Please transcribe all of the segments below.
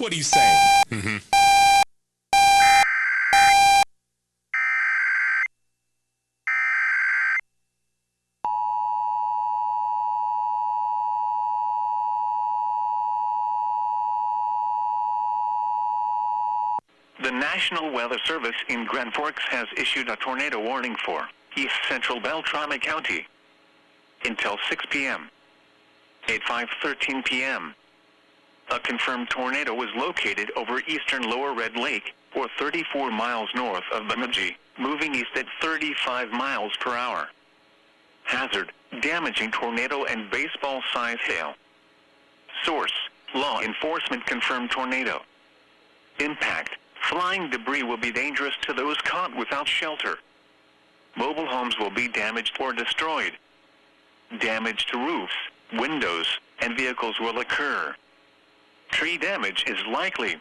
what he's saying. Mm-hmm. The National Weather Service in Grand Forks has issued a tornado warning for East Central Beltrami County until 6 p.m. At 5:13 p.m., a confirmed tornado was located over eastern Lower Red Lake, or 34 miles north of Bemidji, moving east at 35 miles per hour. Hazard, damaging tornado and baseball-size hail. Source, law enforcement confirmed tornado. Impact, flying debris will be dangerous to those caught without shelter. Mobile homes will be damaged or destroyed. Damage to roofs, windows, and vehicles will occur. Tree damage is likely.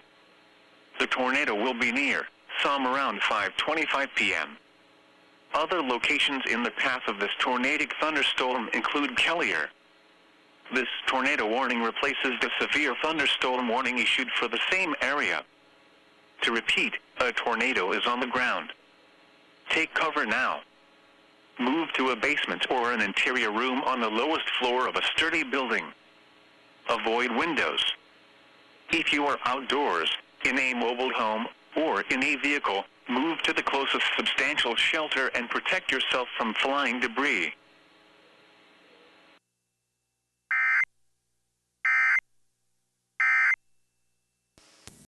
The tornado will be near some around 5:25 p.m. Other locations in the path of this tornadic thunderstorm include Kelliher. This tornado warning replaces the severe thunderstorm warning issued for the same area. To repeat, a tornado is on the ground. Take cover now. Move to a basement or an interior room on the lowest floor of a sturdy building. Avoid windows. If you are outdoors, in a mobile home, or in a vehicle, move to the closest substantial shelter and protect yourself from flying debris.